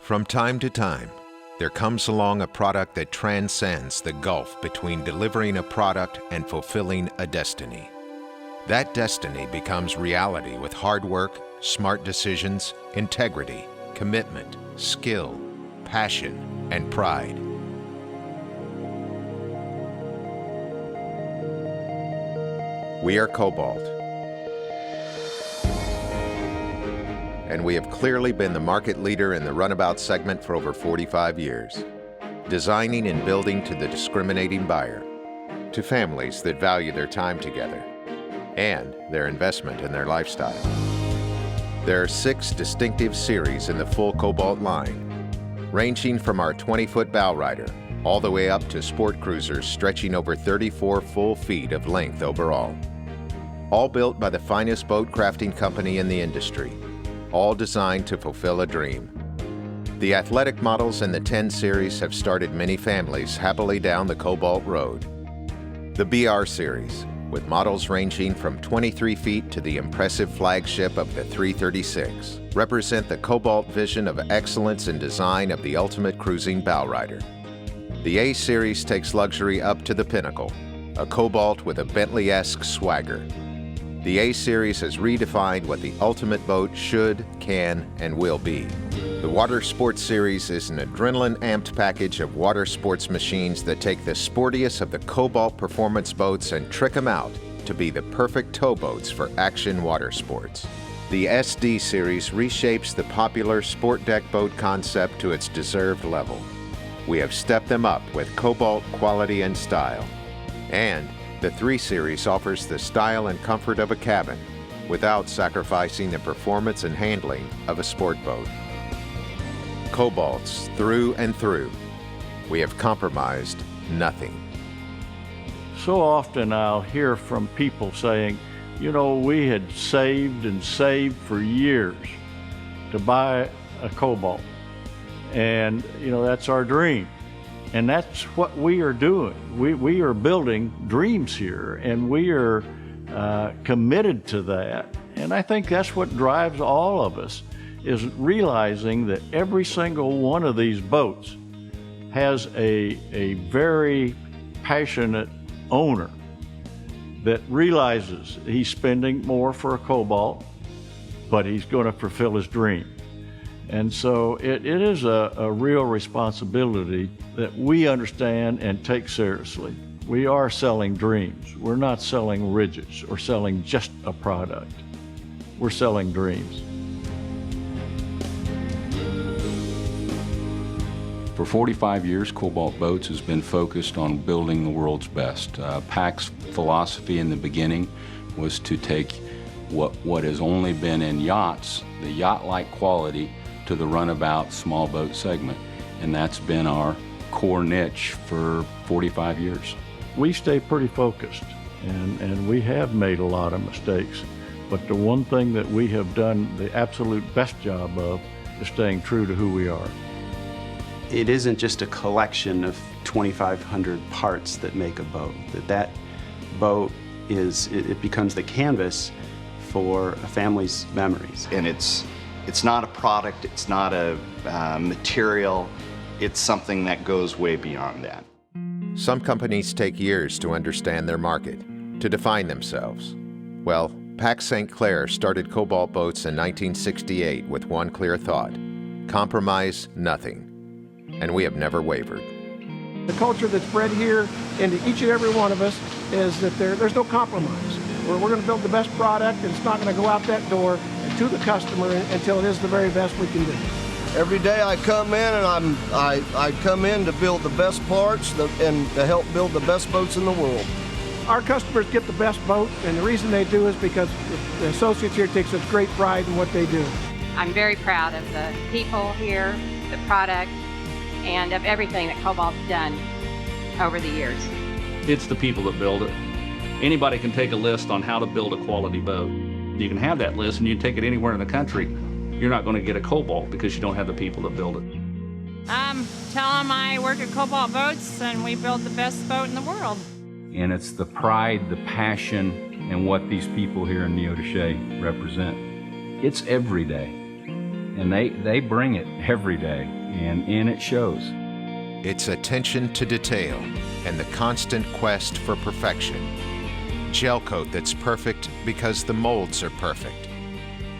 From time to time, there comes along a product that transcends the gulf between delivering a product and fulfilling a destiny. That destiny becomes reality with hard work, smart decisions, integrity, commitment, skill, passion, and pride. We are Cobalt, and we have clearly been the market leader in the runabout segment for over 45 years, designing and building to the discriminating buyer, to families that value their time together, and their investment in their lifestyle. There are 6 distinctive series in the full Cobalt line, ranging from our 20-foot bow rider all the way up to sport cruisers stretching over 34 full feet of length overall. All built by the finest boat crafting company in the industry, all designed to fulfill a dream. The athletic models in the 10 series have started many families happily down the Cobalt road. The BR series, with models ranging from 23 feet to the impressive flagship of the 336, represent the Cobalt vision of excellence in design of the ultimate cruising bow rider. The A series takes luxury up to the pinnacle, a Cobalt with a Bentley-esque swagger. The A series has redefined what the ultimate boat should, can, and will be. The Water Sports series is an adrenaline-amped package of water sports machines that take the sportiest of the Cobalt performance boats and trick them out to be the perfect towboats for action water sports. The SD series reshapes the popular sport deck boat concept to its deserved level. We have stepped them up with Cobalt quality and style. And the 3 series offers the style and comfort of a cabin without sacrificing the performance and handling of a sport boat. Cobalts through and through. We have compromised nothing. So often I'll hear from people saying, you know, we had saved and saved for years to buy a Cobalt. And, you know, that's our dream. And that's what we are doing. We are building dreams here, and we are committed to that. And I think that's what drives all of us, is realizing that every single one of these boats has a very passionate owner that realizes he's spending more for a Cobalt, but he's going to fulfill his dream. And so it is a real responsibility that we understand and take seriously. We are selling dreams. We're not selling widgets or selling just a product. We're selling dreams. For 45 years, Cobalt Boats has been focused on building the world's best. PAC's philosophy in the beginning was to take what has only been in yachts, the yacht-like quality, to the runabout small boat segment. And that's been our core niche for 45 years. We stay pretty focused, and we have made a lot of mistakes. But the one thing that we have done the absolute best job of is staying true to who we are. It isn't just a collection of 2,500 parts that make a boat. That boat it becomes the canvas for a family's memories. And it's not a product, it's not a material, it's something that goes way beyond that. Some companies take years to understand their market, to define themselves. Well, PAC St. Clair started Cobalt Boats in 1968 with one clear thought: compromise nothing. And we have never wavered. The culture that's bred here into each and every one of us is that there's no compromise. We're going to build the best product, and it's not going to go out that door to the customer until it is the very best we can do. Every day I come in and I come in to build the best parts and to help build the best boats in the world. Our customers get the best boat, and the reason they do is because the associates here take such great pride in what they do. I'm very proud of the people here, the product, and of everything that Cobalt's done over the years. It's the people that build it. Anybody can take a list on how to build a quality boat. You can have that list and you can take it anywhere in the country. You're not going to get a Cobalt because you don't have the people that build it. Tell them I work at Cobalt Boats and we build the best boat in the world. And it's the pride, the passion, and what these people here in Neodesha represent. It's every day. and they bring it every day, and it shows. It's attention to detail and the constant quest for perfection. Gel coat that's perfect because the molds are perfect.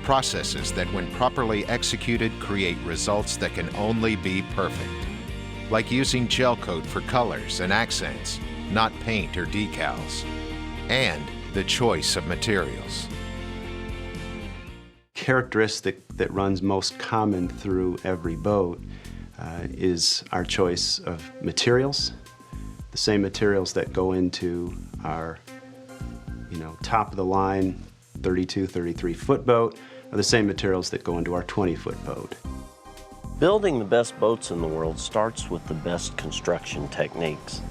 Processes that, when properly executed, create results that can only be perfect. Like using gel coat for colors and accents, not paint or decals. And the choice of materials. Characteristic that runs most common through every boat is our choice of materials. The same materials that go into our top of the line 32, 33 foot boat are the same materials that go into our 20-foot boat. Building the best boats in the world starts with the best construction techniques.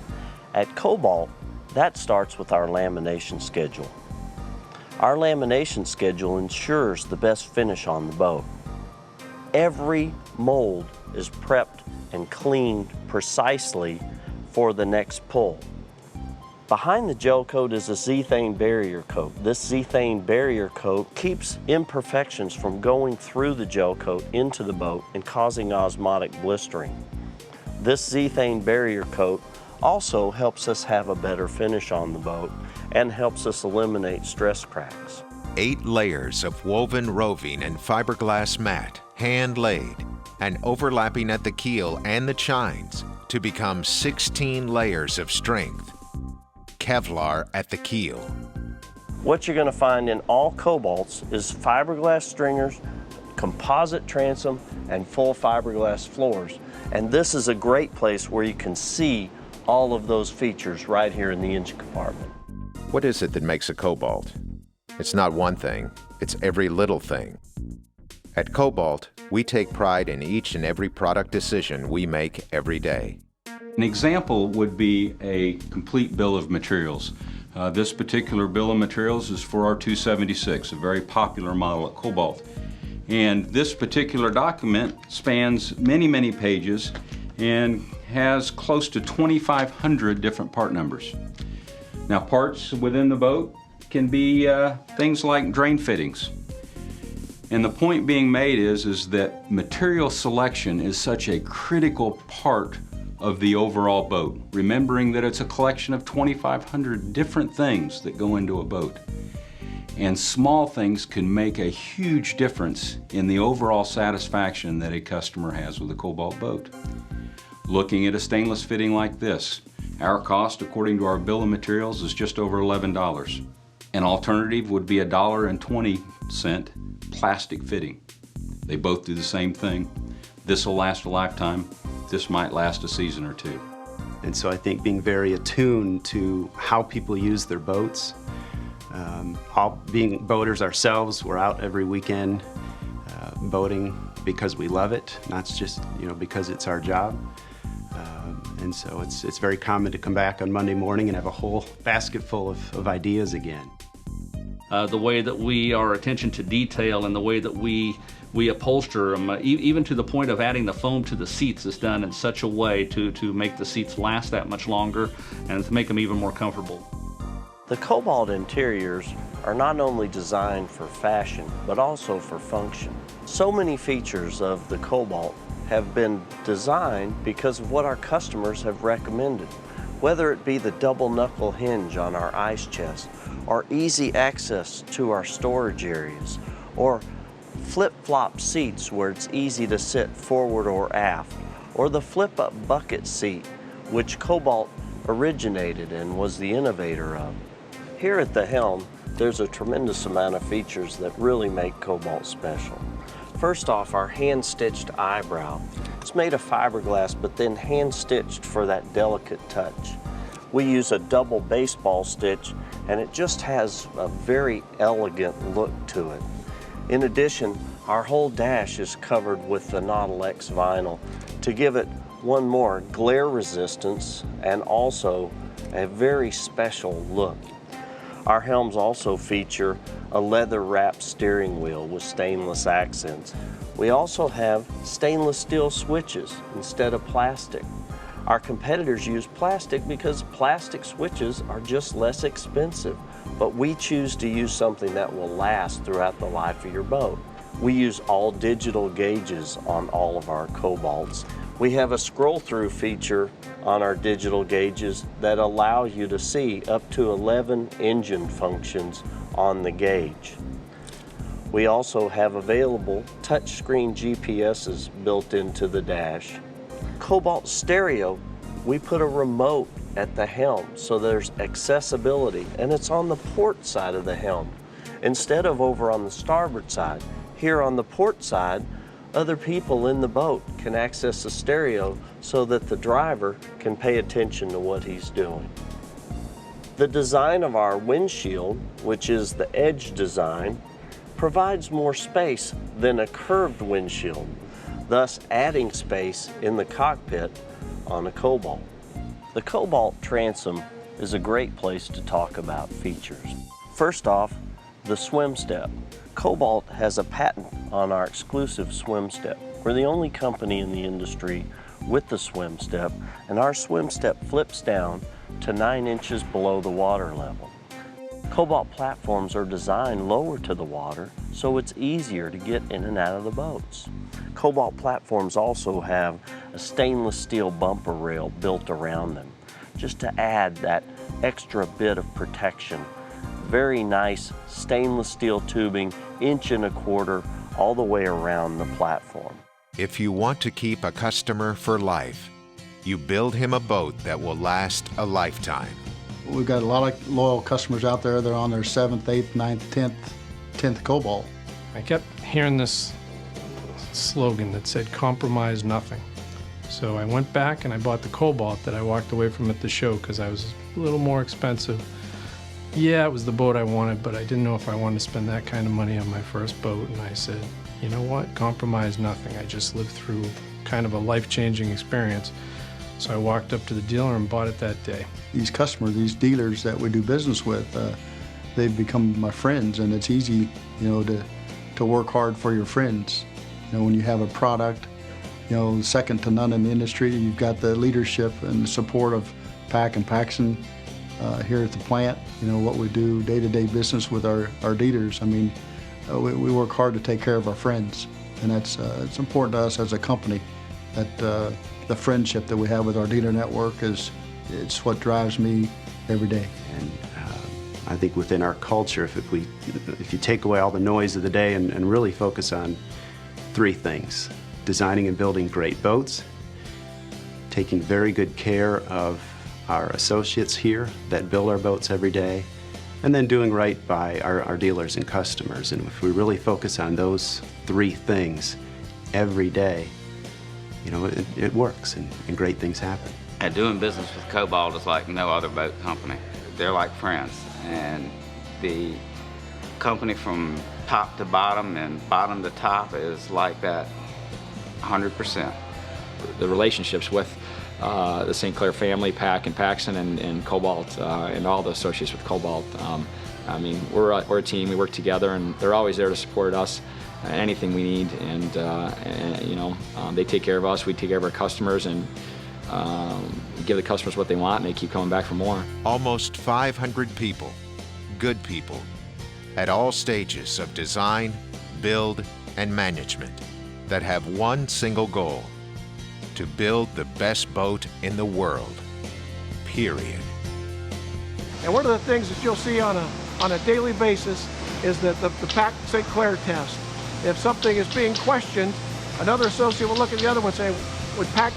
At Cobalt, that starts with our lamination schedule. Our lamination schedule ensures the best finish on the boat. Every mold is prepped and cleaned precisely for the next pull. Behind the gel coat is a zethane barrier coat. This zethane barrier coat keeps imperfections from going through the gel coat into the boat and causing osmotic blistering. This zethane barrier coat also helps us have a better finish on the boat and helps us eliminate stress cracks. 8 layers of woven roving and fiberglass mat, hand-laid, and overlapping at the keel and the chines to become 16 layers of strength. Kevlar at the keel. What you're going to find in all Cobalts is fiberglass stringers, composite transom, and full fiberglass floors. And this is a great place where you can see all of those features right here in the engine compartment. What is it that makes a Cobalt? It's not one thing, it's every little thing. At Cobalt, we take pride in each and every product decision we make every day. An example would be a complete bill of materials. This particular bill of materials is for our 276, a very popular model at Cobalt. And this particular document spans many, many pages and has close to 2,500 different part numbers. Now, parts within the boat can be things like drain fittings. And the point being made is that material selection is such a critical part of the overall boat, remembering that it's a collection of 2,500 different things that go into a boat. And small things can make a huge difference in the overall satisfaction that a customer has with a Cobalt boat. Looking at a stainless fitting like this, our cost, according to our bill of materials, is just over $11. An alternative would be $1.20 plastic fitting. They both do the same thing. This will last a lifetime. This might last a season or two. And so I think being very attuned to how people use their boats, being boaters ourselves, we're out every weekend boating because we love it, not just because it's our job. And so it's very common to come back on Monday morning and have a whole basket full of ideas again. The way that our attention to detail and the way that we upholster them, even to the point of adding the foam to the seats, is done in such a way to make the seats last that much longer and to make them even more comfortable. The Cobalt interiors are not only designed for fashion, but also for function. So many features of the Cobalt have been designed because of what our customers have recommended. Whether it be the double knuckle hinge on our ice chest, or easy access to our storage areas, or flip-flop seats where it's easy to sit forward or aft, or the flip-up bucket seat, which Cobalt originated and was the innovator of. Here at the helm, there's a tremendous amount of features that really make Cobalt special. First off, our hand-stitched eyebrow. It's made of fiberglass, but then hand-stitched for that delicate touch. We use a double baseball stitch, and it just has a very elegant look to it. In addition, our whole dash is covered with the Nautil X vinyl to give it one more glare resistance and also a very special look. Our helms also feature a leather-wrapped steering wheel with stainless accents. We also have stainless steel switches instead of plastic. Our competitors use plastic because plastic switches are just less expensive, but we choose to use something that will last throughout the life of your boat. We use all digital gauges on all of our Cobalts. We have a scroll-through feature on our digital gauges that allow you to see up to 11 engine functions on the gauge. We also have available touchscreen GPSs built into the dash. Cobalt stereo, we put a remote at the helm so there's accessibility, and it's on the port side of the helm instead of over on the starboard side. Here on the port side, other people in the boat can access the stereo so that the driver can pay attention to what he's doing. The design of our windshield, which is the edge design, provides more space than a curved windshield, thus adding space in the cockpit on a Cobalt. The Cobalt transom is a great place to talk about features. First off, the swim step. Cobalt has a patent on our exclusive swim step. We're the only company in the industry with the swim step, and our swim step flips down to 9 inches below the water level. Cobalt platforms are designed lower to the water, so it's easier to get in and out of the boats. Cobalt platforms also have a stainless steel bumper rail built around them, just to add that extra bit of protection. Very nice stainless steel tubing, 1.25 inches all the way around the platform. If you want to keep a customer for life, you build him a boat that will last a lifetime. We've got a lot of loyal customers out there. They're on their 7th, 8th, 9th, 10th Cobalt. I kept hearing this slogan that said, "Compromise nothing." So I went back and I bought the Cobalt that I walked away from at the show because I was a little more expensive. Yeah, it was the boat I wanted, but I didn't know if I wanted to spend that kind of money on my first boat. And I said, you know what? Compromise nothing. I just lived through kind of a life-changing experience. So I walked up to the dealer and bought it that day. These customers, these dealers that we do business with, they've become my friends, and it's easy, to work hard for your friends. When you have a product, second to none in the industry, you've got the leadership and the support of Pack and Paxson here at the plant. What we do day-to-day business with our dealers. We work hard to take care of our friends, and that's it's important to us as a company that the friendship that we have with our dealer network it's what drives me every day. And I think within our culture, if you take away all the noise of the day and really focus on 3 things: designing and building great boats, taking very good care of our associates here that build our boats every day, and then doing right by our dealers and customers. And if we really focus on those 3 things every day, it works and great things happen. Doing business with Cobalt is like no other boat company. They're like friends, and the company from top to bottom and bottom to top is like that 100%. The relationships with the St. Clair family, Pack and Paxson and Cobalt, and all the associates with Cobalt. We're a team. We work together, and they're always there to support us, anything we need. And they take care of us. We take care of our customers, and give the customers what they want, and they keep coming back for more. Almost 500 people, good people, at all stages of design, build, and management that have one single goal: to build the best boat in the world, period. And one of the things that you'll see on a daily basis is that the Pack St. Clair test. If something is being questioned, another associate will look at the other one and say, would Pack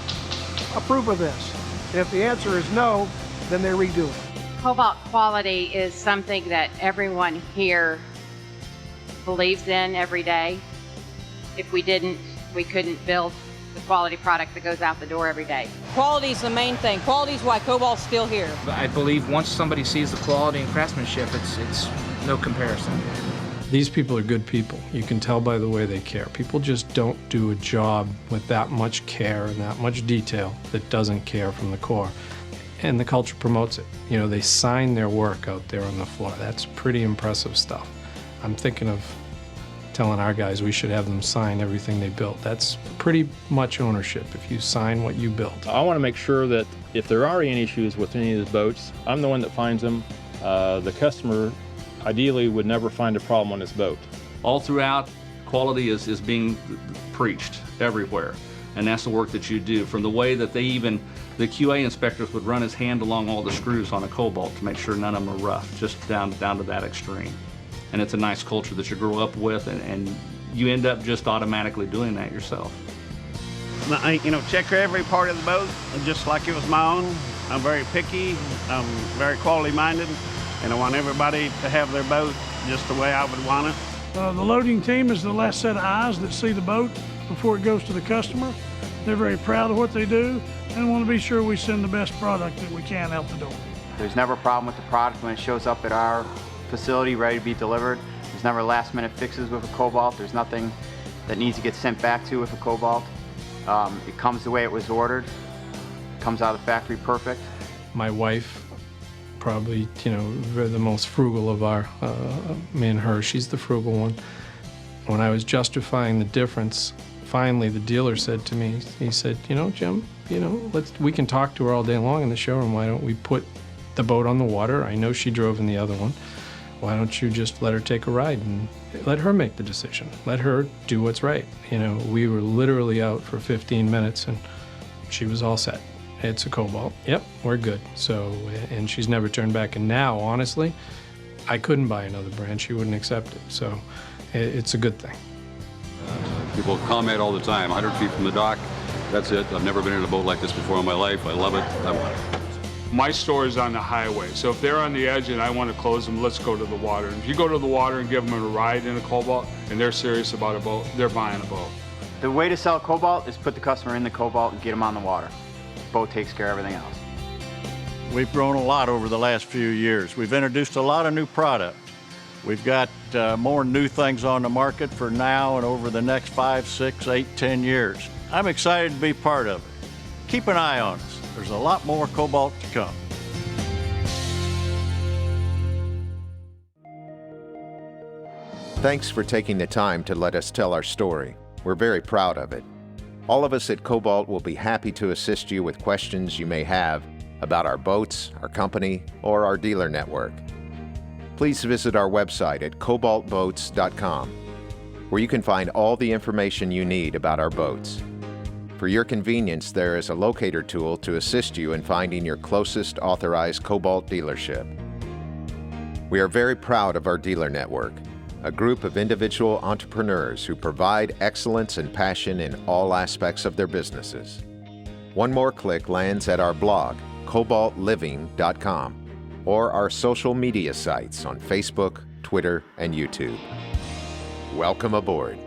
approve of this? And if the answer is no, then they redo it. Cobalt quality is something that everyone here believes in every day. If we didn't, we couldn't build the quality product that goes out the door every day. Quality is the main thing. Quality is why Cobalt's still here. I believe once somebody sees the quality and craftsmanship, it's no comparison. These people are good people. You can tell by the way they care. People just don't do a job with that much care and that much detail that doesn't care from the core. And the culture promotes it. They sign their work out there on the floor. That's pretty impressive stuff. I'm thinking of telling our guys we should have them sign everything they built. That's pretty much ownership if you sign what you built. I want to make sure that if there are any issues with any of these boats, I'm the one that finds them. The customer ideally would never find a problem on his boat. All throughout Quality is being preached everywhere, and that's the work that you do. From the way that the QA inspectors would run his hand along all the screws on a Cobalt to make sure none of them are rough, just down to that extreme. And it's a nice culture that you grow up with, and you end up just automatically doing that yourself. Check every part of the boat just like it was my own. I'm very picky, I'm very quality minded, and I want everybody to have their boat just the way I would want it. The loading team is the last set of eyes that see the boat before it goes to the customer. They're very proud of what they do and want to be sure we send the best product that we can out the door. There's never a problem with the product when it shows up at our facility ready to be delivered. There's never last minute fixes with a Cobalt. There's nothing that needs to get sent back to with a Cobalt. It comes the way it was ordered. It comes out of the factory perfect. My wife, probably, the most frugal of our, me and her, she's the frugal one. When I was justifying the difference, finally the dealer said to me, he said, Jim, we can talk to her all day long in the showroom. Why don't we put the boat on the water? I know she drove in the other one. Why don't you just let her take a ride and let her make the decision? Let her do what's right. We were literally out for 15 minutes and she was all set. It's a Cobalt. Yep, we're good. So, and she's never turned back. And now, honestly, I couldn't buy another brand. She wouldn't accept it. So it's a good thing. People comment all the time, 100 feet from the dock, that's it. I've never been in a boat like this before in my life. I love it. I want it. My store is on the highway, so if they're on the edge and I want to close them, let's go to the water. And if you go to the water and give them a ride in a Cobalt and they're serious about a boat, they're buying a boat. The way to sell a Cobalt is put the customer in the Cobalt and get them on the water. Boat takes care of everything else. We've grown a lot over the last few years. We've introduced a lot of new product. We've got more new things on the market for now and over the next 5, 6, 8, 10 years. I'm excited to be part of it. Keep an eye on us. There's a lot more Cobalt to come. Thanks for taking the time to let us tell our story. We're very proud of it. All of us at Cobalt will be happy to assist you with questions you may have about our boats, our company, or our dealer network. Please visit our website at cobaltboats.com, where you can find all the information you need about our boats. For your convenience, there is a locator tool to assist you in finding your closest authorized Cobalt dealership. We are very proud of our dealer network, a group of individual entrepreneurs who provide excellence and passion in all aspects of their businesses. One more click lands at our blog, cobaltliving.com, or our social media sites on Facebook, Twitter, and YouTube. Welcome aboard.